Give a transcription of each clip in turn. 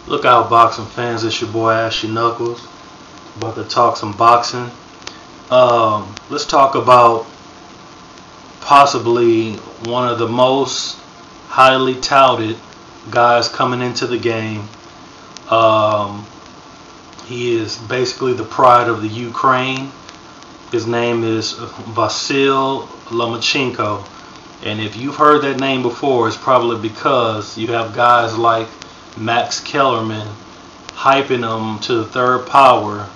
Look out, boxing fans, it's your boy Ashy Knuckles. About to talk some boxing. Let's talk about possibly one of the most highly touted guys coming into the game. He is basically the pride of the Ukraine. His name is Vasyl Lomachenko. And if you've heard that name before, it's probably because you have guys like Max Kellerman hyping him to the third power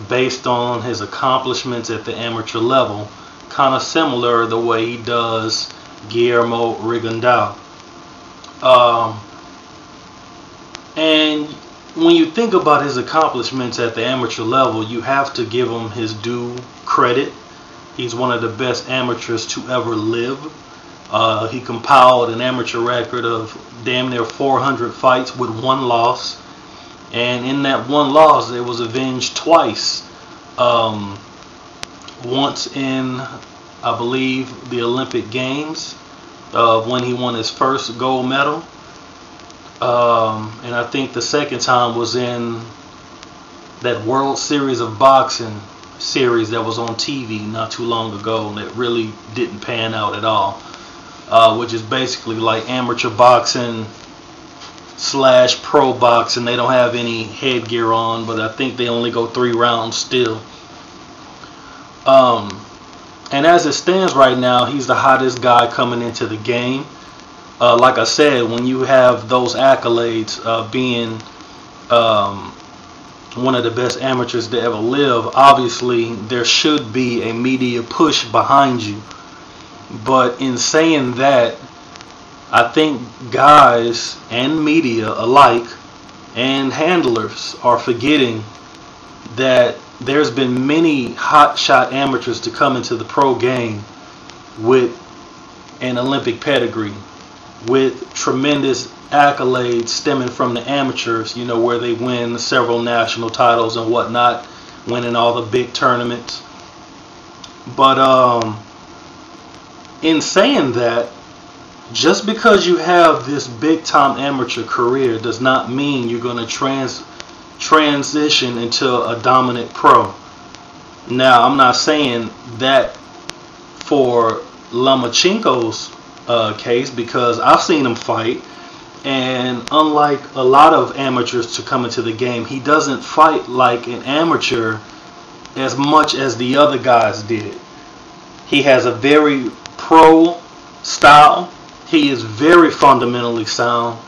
based on his accomplishments at the amateur level, kind of similar the way he does Guillermo Rigondeaux. And when you think about his accomplishments at the amateur level, you have to give him his due credit. He's one of the best amateurs to ever live. He compiled an amateur record of damn near 400 fights with one loss. And in that one loss, it was avenged twice. Once in, I believe, the Olympic Games, when he won his first gold medal. And I think the second time was in that World Series of Boxing series that was on TV not too long ago, and it really didn't pan out at all. Which is basically like amateur boxing / pro boxing. They don't have any headgear on, but I think they only go 3 rounds still. And as it stands right now, he's the hottest guy coming into the game. Like I said, when you have those accolades of being one of the best amateurs to ever live, obviously there should be a media push behind you. But in saying that, I think guys and media alike and handlers are forgetting that there's been many hotshot amateurs to come into the pro game with an Olympic pedigree, with tremendous accolades stemming from the amateurs, you know, where they win several national titles and whatnot, winning all the big tournaments. But in saying that, just because you have this big time amateur career does not mean you're going to transition into a dominant pro. Now, I'm not saying that for Lomachenko's case, because I've seen him fight, and unlike a lot of amateurs to come into the game, he doesn't fight like an amateur as much as the other guys did. He has a very pro style. He is very fundamentally sound,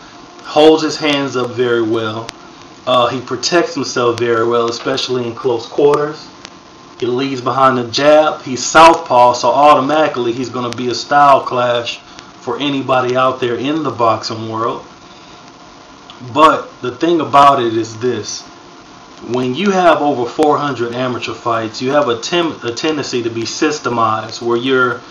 holds his hands up very well. He protects himself very well, especially in close quarters. He leads behind the jab. He's southpaw, so automatically he's going to be a style clash for anybody out there in the boxing world. But the thing about it is this: when you have over 400 amateur fights, you have a tendency to be systemized, where you're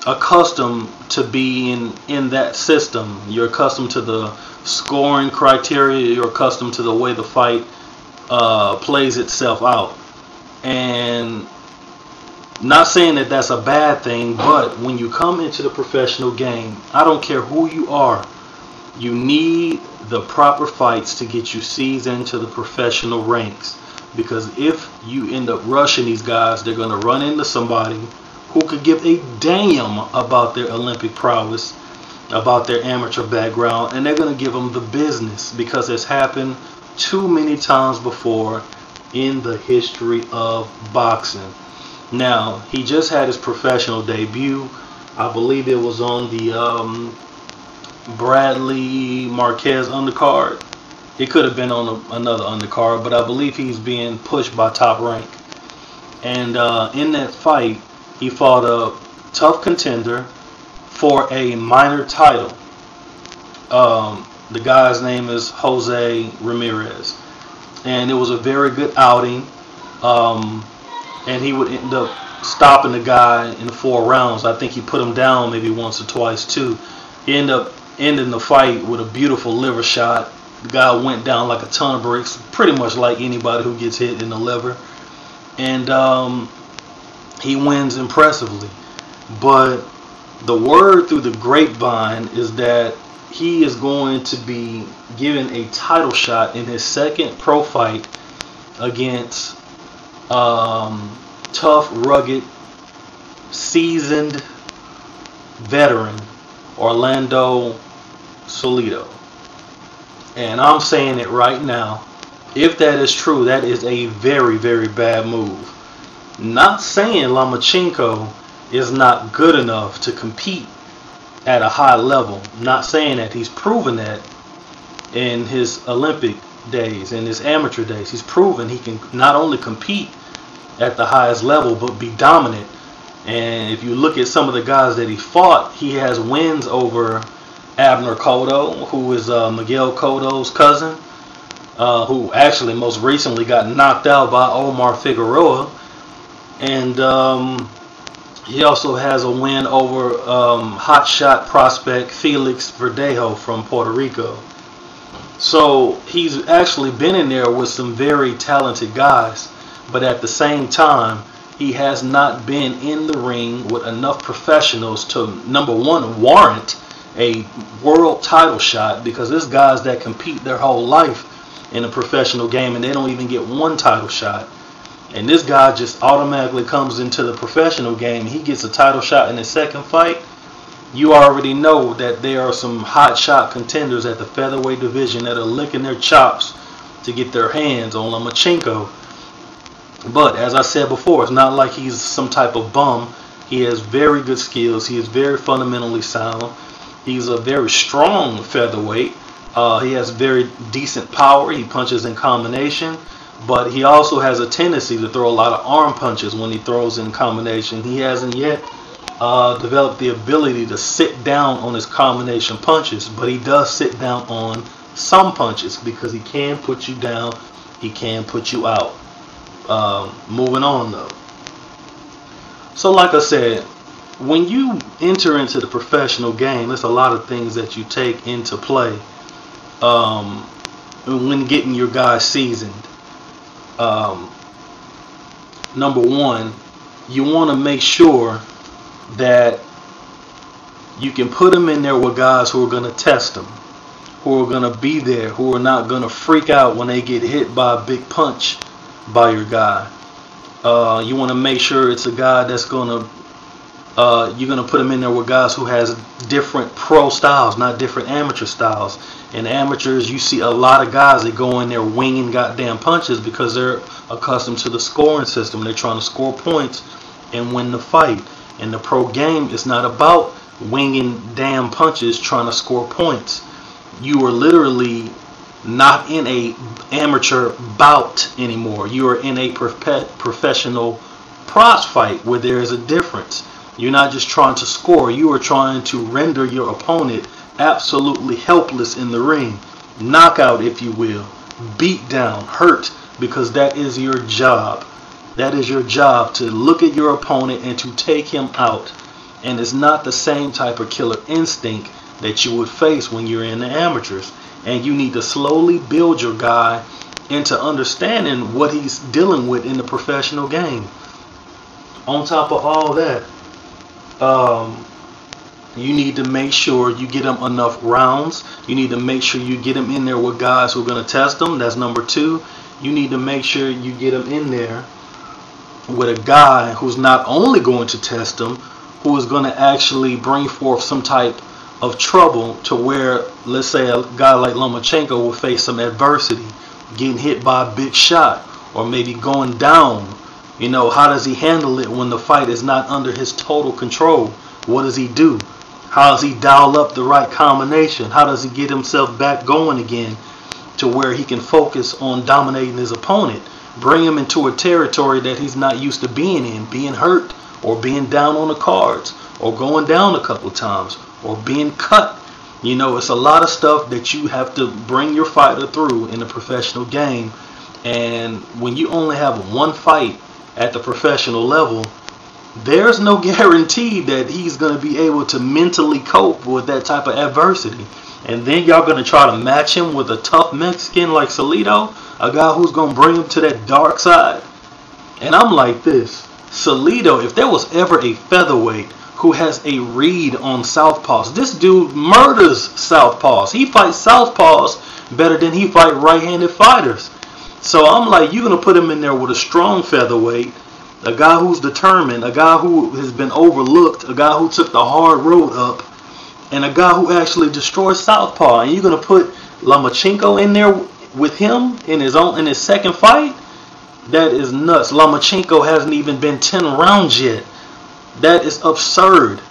accustomed to being in that system. You're accustomed to the scoring criteria. You're accustomed to the way the fight plays itself out. And not saying that that's a bad thing, but when you come into the professional game, I don't care who you are, you need the proper fights to get you seasoned into the professional ranks. Because if you end up rushing these guys, they're going to run into somebody who could give a damn about their Olympic prowess, about their amateur background, and they're going to give them the business, because it's happened too many times before in the history of boxing. Now, he just had his professional debut. I believe it was on the Bradley Marquez undercard. It could have been on another undercard, but I believe he's being pushed by Top Rank. And in that fight, he fought a tough contender for a minor title. The guy's name is Jose Ramirez. And it was a very good outing. And he would end up stopping the guy in 4 rounds. I think he put him down maybe once or twice too. He ended up ending the fight with a beautiful liver shot. The guy went down like a ton of bricks, pretty much like anybody who gets hit in the liver. And he wins impressively. But the word through the grapevine is that he is going to be given a title shot in his second pro fight against tough, rugged, seasoned veteran Orlando Salido. And I'm saying it right now, if that is true, that is a very, very bad move. Not saying Lomachenko is not good enough to compete at a high level. Not saying that. He's proven that in his Olympic days, in his amateur days. He's proven he can not only compete at the highest level, but be dominant. And if you look at some of the guys that he fought, he has wins over Abner Cotto, who is Miguel Cotto's cousin, who actually most recently got knocked out by Omar Figueroa. And he also has a win over hotshot prospect Felix Verdejo from Puerto Rico. So he's actually been in there with some very talented guys, but at the same time, he has not been in the ring with enough professionals to, number one, warrant a world title shot, because there's guys that compete their whole life in a professional game and they don't even get one title shot. And this guy just automatically comes into the professional game. He gets a title shot in his second fight. You already know that there are some hot shot contenders at the featherweight division that are licking their chops to get their hands on Lomachenko. But as I said before, it's not like he's some type of bum. He has very good skills. He is very fundamentally sound. He's a very strong featherweight. He has very decent power. He punches in combination. But he also has a tendency to throw a lot of arm punches when he throws in combination. He hasn't yet developed the ability to sit down on his combination punches, but he does sit down on some punches because he can put you down, he can put you out. Moving on though. So like I said, when you enter into the professional game, there's a lot of things that you take into play when getting your guys seasoned. Number one, you want to make sure that you can put them in there with guys who are going to test them, who are going to be there, who are not going to freak out when they get hit by a big punch by your guy. You want to make sure it's a guy that's going to you're going to put him in there with guys who has different pro styles, not different amateur styles. In amateurs, you see a lot of guys that go in there winging goddamn punches because they're accustomed to the scoring system. They're trying to score points and win the fight. In the pro game, it's not about winging damn punches trying to score points. You are literally not in a amateur bout anymore. You are in a professional prize fight where there is a difference. You're not just trying to score. You are trying to render your opponent absolutely helpless in the ring. Knockout, if you will. Beat down, hurt, because that is your job. That is your job, to look at your opponent and to take him out. And it's not the same type of killer instinct that you would face when you're in the amateurs. And you need to slowly build your guy into understanding what he's dealing with in the professional game. On top of all that, you need to make sure you get him enough rounds. You need to make sure you get him in there with guys who are going to test him. That's number two. You need to make sure you get him in there with a guy who's not only going to test him, who is going to actually bring forth some type of trouble to where, let's say, a guy like Lomachenko will face some adversity, getting hit by a big shot, or maybe going down. You know, how does he handle it when the fight is not under his total control? What does he do? How does he dial up the right combination? How does he get himself back going again to where he can focus on dominating his opponent? Bring him into a territory that he's not used to being in, being hurt, or being down on the cards, or going down a couple times, or being cut. You know, it's a lot of stuff that you have to bring your fighter through in the professional game. And when you only have one fight at the professional level, there's no guarantee that he's going to be able to mentally cope with that type of adversity. And then y'all going to try to match him with a tough Mexican like Salido, a guy who's going to bring him to that dark side. And I'm like this, Salido, if there was ever a featherweight who has a read on southpaws. This dude murders southpaws. He fights southpaws better than he fights right-handed fighters. So I'm like, you're going to put him in there with a strong featherweight, a guy who's determined, a guy who has been overlooked, a guy who took the hard road up, and a guy who actually destroys southpaw. And you're going to put Lomachenko in there with him in his second fight? That is nuts. Lomachenko hasn't even been 10 rounds yet. That is absurd.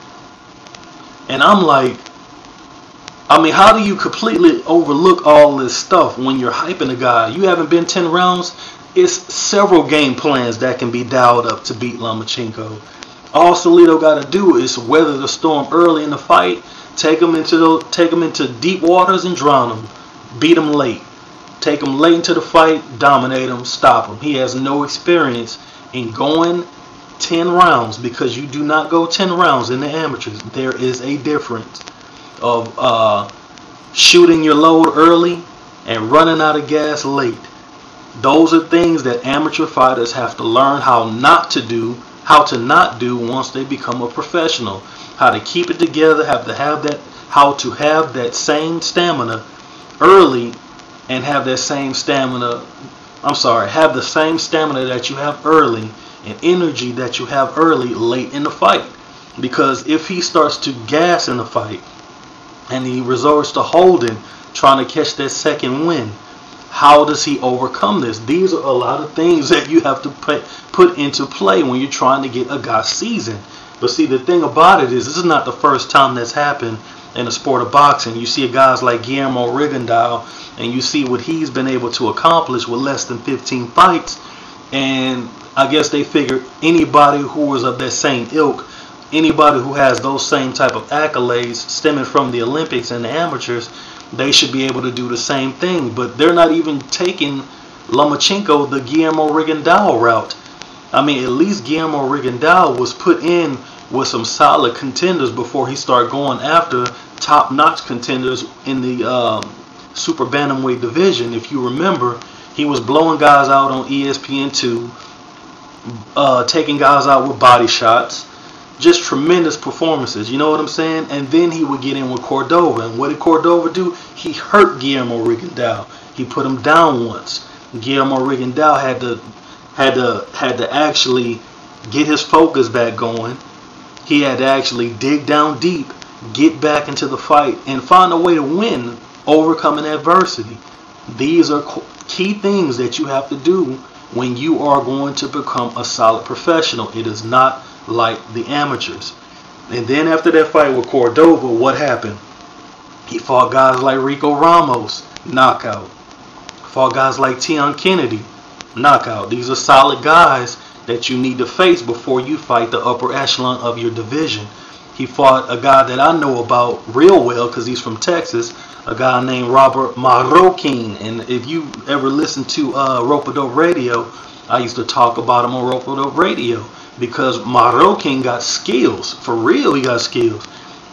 And I'm like, I mean, how do you completely overlook all this stuff when you're hyping a guy? You haven't been 10 rounds. It's several game plans that can be dialed up to beat Lomachenko. All Salido got to do is weather the storm early in the fight, take him into deep waters and drown him, beat him late. Take him late into the fight, dominate him, stop him. He has no experience in going 10 rounds because you do not go 10 rounds in the amateurs. There is a difference of shooting your load early and running out of gas late. Those are things that amateur fighters have to learn how not to do once they become a professional. How to keep it together, how to have that same stamina early and have the same stamina that you have early and energy that you have early late in the fight. Because if he starts to gas in the fight and he resorts to holding, trying to catch that second win, how does he overcome this? These are a lot of things that you have to put into play when you're trying to get a guy seasoned. But see, the thing about it is, this is not the first time that's happened in the sport of boxing. You see guys like Guillermo Rigondeaux, and you see what he's been able to accomplish with less than 15 fights. And I guess they figured anybody who was of that same ilk, anybody who has those same type of accolades stemming from the Olympics and the amateurs, they should be able to do the same thing. But they're not even taking Lomachenko the Guillermo Rigondeaux route. I mean, at least Guillermo Rigondeaux was put in with some solid contenders before he started going after top-notch contenders in the super bantamweight division. If you remember, he was blowing guys out on ESPN2, taking guys out with body shots, just tremendous performances, you know what I'm saying? And then he would get in with Cordova, and what did Cordova do? He hurt Guillermo Rigondeaux. He put him down once. Guillermo Rigondeaux had to actually get his focus back going. He had to actually dig down deep, get back into the fight, and find a way to win, overcoming adversity. These are key things that you have to do when you are going to become a solid professional. It is not like the amateurs. And then after that fight with Cordova, what happened? He fought guys like Rico Ramos, knockout. Fought guys like Tion Kennedy, knockout. These are solid guys that you need to face before you fight the upper echelon of your division. He fought a guy that I know about real well because he's from Texas, a guy named Robert Marroquin. And if you ever listen to Rope-A-Dope Radio, I used to talk about him on Rope-A-Dope Radio because Marroquin got skills. For real, he got skills.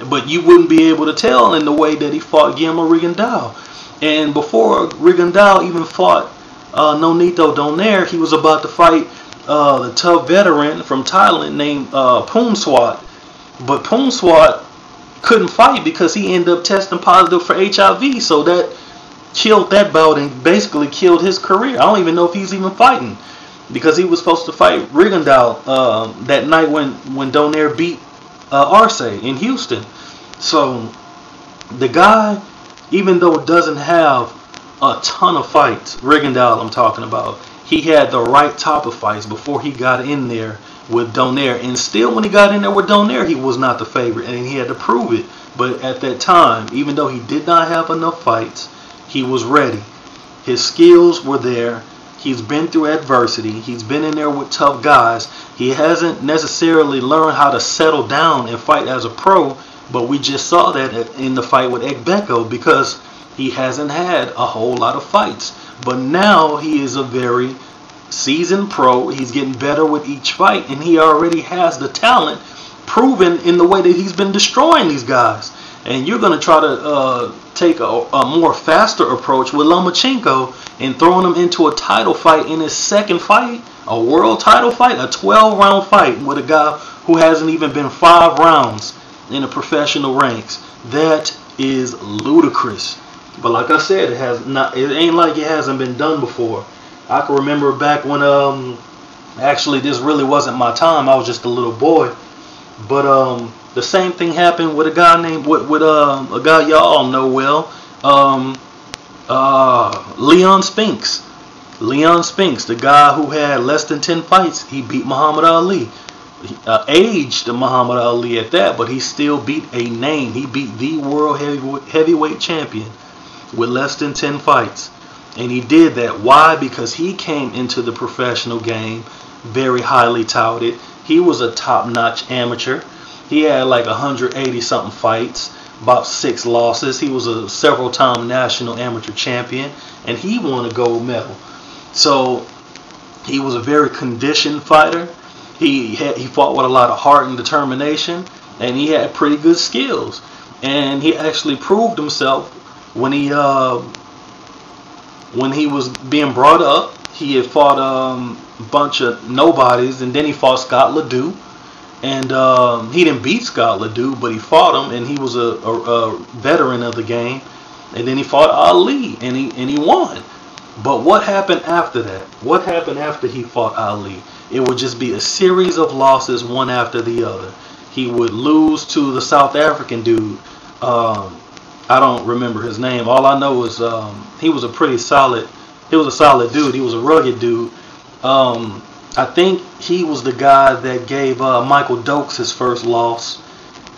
But you wouldn't be able to tell in the way that he fought Guillermo Rigondeaux. And before Rigondeaux even fought Nonito Donaire, he was about to fight the tough veteran from Thailand named Poomswat. But Poomswat couldn't fight because he ended up testing positive for HIV. So that killed that bout and basically killed his career. I don't even know if he's even fighting because he was supposed to fight Rigondeaux that night when Donaire beat Arce in Houston. So the guy, even though it doesn't have a ton of fights, Rigondeaux I'm talking about, he had the right type of fights before he got in there with Donaire. And still when he got in there with Donaire, he was not the favorite and he had to prove it. But at that time, even though he did not have enough fights, he was ready. His skills were there. He's been through adversity. He's been in there with tough guys. He hasn't necessarily learned how to settle down and fight as a pro, but we just saw that in the fight with Ekbeko because he hasn't had a whole lot of fights. But now he is a very seasoned pro. He's getting better with each fight, and he already has the talent proven in the way that he's been destroying these guys. And you're going to try to take a more faster approach with Lomachenko and throwing him into a title fight in his second fight, a world title fight, a 12-round fight with a guy who hasn't even been 5 rounds in the professional ranks. That is ludicrous. But like I said, it ain't like it hasn't been done before. I can remember back when actually this really wasn't my time. I was just a little boy. But the same thing happened with a guy named with a guy y'all know well, Leon Spinks. Leon Spinks, the guy who had less than 10 fights, he beat Muhammad Ali. Aged Muhammad Ali at that, but he still beat a name. He beat the world heavyweight champion with less than 10 fights. And he did that. Why? Because he came into the professional game very highly touted. He was a top-notch amateur. He had like 180 something fights, about 6 losses. He was a several-time national amateur champion, and he won a gold medal. So he was a very conditioned fighter. He fought with a lot of heart and determination, and he had pretty good skills. And he actually proved himself when he was being brought up. He had fought a bunch of nobodies, and then he fought Scott Ledoux. And he didn't beat Scott Ledoux, but he fought him, and he was a veteran of the game. And then he fought Ali, and he won. But what happened after that? What happened after he fought Ali? It would just be a series of losses, one after the other. He would lose to the South African dude. I don't remember his name. All I know is he was a pretty solid. He was a solid dude. He was a rugged dude. I think he was the guy that gave Michael Dokes his first loss,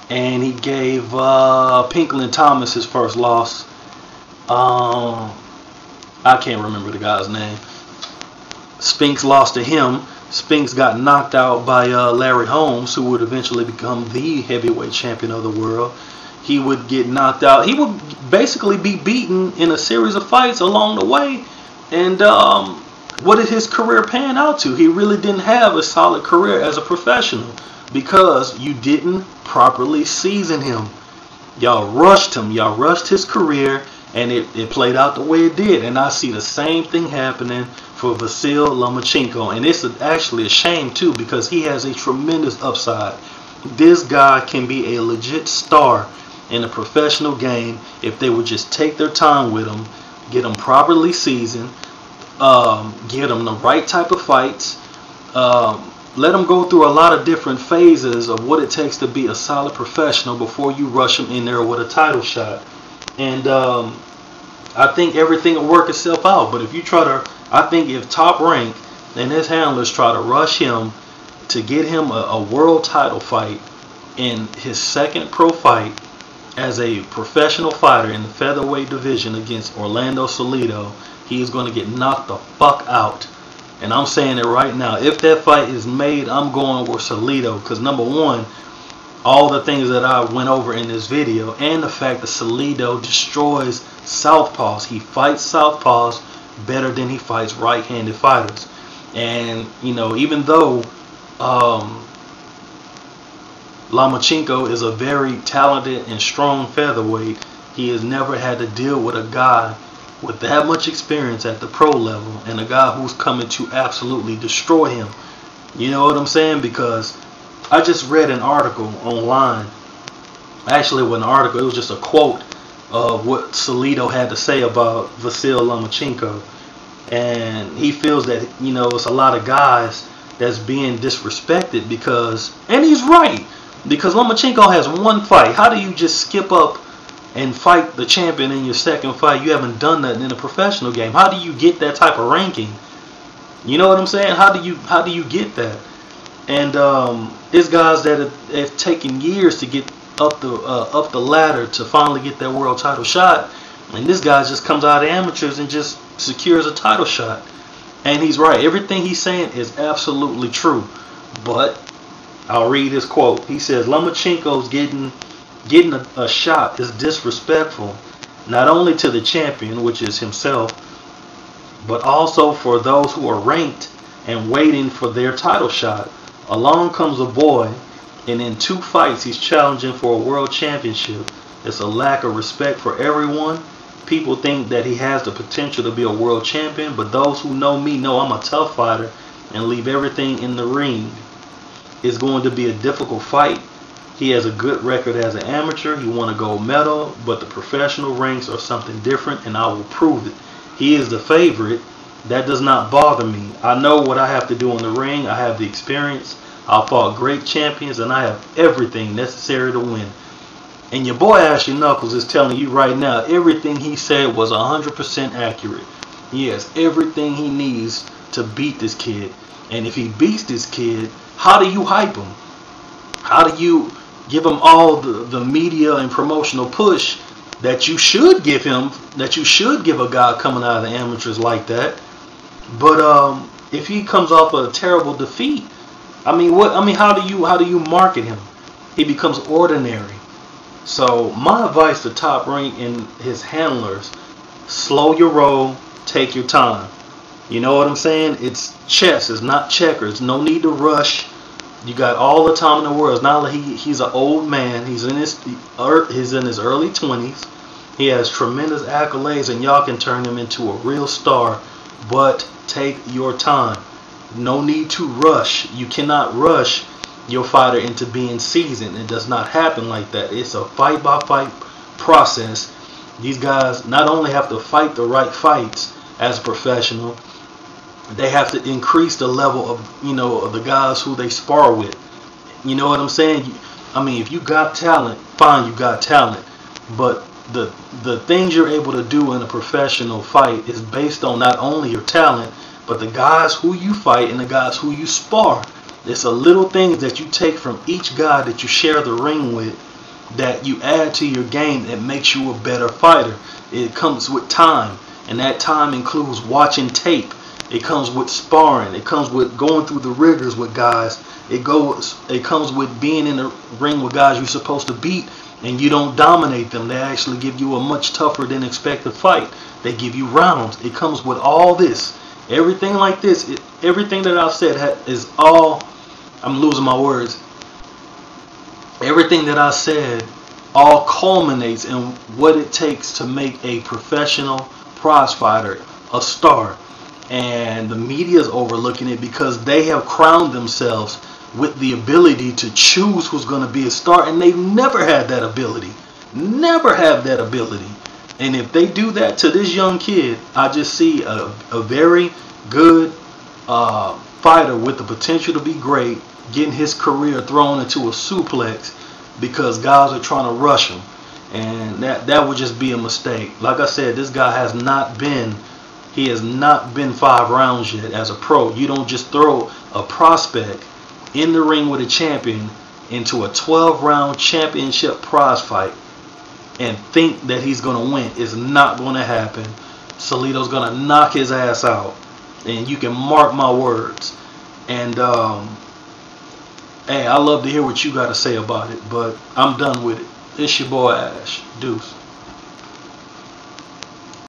and he gave Pinklin Thomas his first loss. I can't remember the guy's name. Spinks lost to him. Spinks got knocked out by Larry Holmes, who would eventually become the heavyweight champion of the world. He would get knocked out. He would basically be beaten in a series of fights along the way. And what did his career pan out to? He really didn't have a solid career as a professional because you didn't properly season him. Y'all rushed him. Y'all rushed his career, and it played out the way it did. And I see the same thing happening for Vasyl Lomachenko. And it's actually a shame, too, because he has a tremendous upside. This guy can be a legit star in the professional game if they would just take their time with him, get him properly seasoned, get him the right type of fights, let him go through a lot of different phases of what it takes to be a solid professional before you rush him in there with a title shot. And I think everything will work itself out. But if you try to, I think if Top Rank and his handlers try to rush him to get him a world title fight in his second pro fight as a professional fighter in the featherweight division against Orlando Salido, he is going to get knocked the fuck out. And I'm saying it right now. If that fight is made, I'm going with Salido. Because number one, all the things that I went over in this video, and the fact that Salido destroys southpaws. He fights southpaws better than he fights right-handed fighters. And, you know, even though Lomachenko is a very talented and strong featherweight, he has never had to deal with a guy with that much experience at the pro level, and a guy who's coming to absolutely destroy him. You know what I'm saying? Because I just read an article online. Actually, it wasn't an article, it was just a quote of what Salido had to say about Vasyl Lomachenko. And he feels that, you know, it's a lot of guys that's being disrespected because, and he's right, because Lomachenko has one fight. How do you just skip up and fight the champion in your second fight? You haven't done that in a professional game. How do you get that type of ranking? You know what I'm saying? How do you get that? And there's guys that have taken years to get up the ladder to finally get that world title shot, and this guy just comes out of amateurs and just secures a title shot. And he's right. Everything he's saying is absolutely true. But I'll read his quote. He says Lomachenko's getting a shot is disrespectful, not only to the champion, which is himself, but also for those who are ranked and waiting for their title shot. Along comes a boy, and in 2 fights he's challenging for a world championship. It's a lack of respect for everyone. People think that he has the potential to be a world champion, but those who know me know I'm a tough fighter and leave everything in the ring. It's going to be a difficult fight. He has a good record as an amateur. He won a gold medal, but the professional ranks are something different, and I will prove it. He is the favorite. That does not bother me. I know what I have to do in the ring. I have the experience. I fought great champions, and I have everything necessary to win. And your boy Ashley Knuckles is telling you right now, everything he said was 100% accurate. He has everything he needs to beat this kid. And if he beats this kid, how do you hype him? How do you give him all the media and promotional push that you should give him, that you should give a guy coming out of the amateurs like that? But if he comes off a terrible defeat, how do you market him? He becomes ordinary. So my advice to Top Rank and his handlers: slow your roll, take your time. You know what I'm saying? It's chess, it's not checkers. No need to rush. You got all the time in the world. It's not like he's an old man. He's in his early 20s. He has tremendous accolades, and y'all can turn him into a real star. But take your time. No need to rush. You cannot rush your fighter into being seasoned. It does not happen like that. It's a fight by fight process. These guys not only have to fight the right fights as a professional, they have to increase the level of the guys who they spar with. You know what I'm saying? If you got talent, fine, you got talent, but the things you're able to do in a professional fight is based on not only your talent, but the guys who you fight and the guys who you spar. It's a little things that you take from each guy that you share the ring with that you add to your game that makes you a better fighter. It comes with time, and that time includes watching tape. It comes with sparring. It comes with going through the rigors with guys. It comes with being in the ring with guys you're supposed to beat, and you don't dominate them. They actually give you a much tougher than expected fight. They give you rounds. It comes with all this. Everything like this, everything that I've said is all, I'm losing my words. Everything that I said all culminates in what it takes to make a professional prize fighter a star. And the media is overlooking it because they have crowned themselves with the ability to choose who's going to be a star, and they've never had that ability. Never have that ability. And if they do that to this young kid, I just see a very good fighter with the potential to be great getting his career thrown into a suplex because guys are trying to rush him. And that would just be a mistake. Like I said, this guy has not been 5 rounds yet as a pro. You don't just throw a prospect in the ring with a champion into a 12-round championship prize fight and think that he's going to win. It's not going to happen. Salido's going to knock his ass out. And you can mark my words. And, hey, I love to hear what you got to say about it. But I'm done with it. It's your boy Ash. Deuce.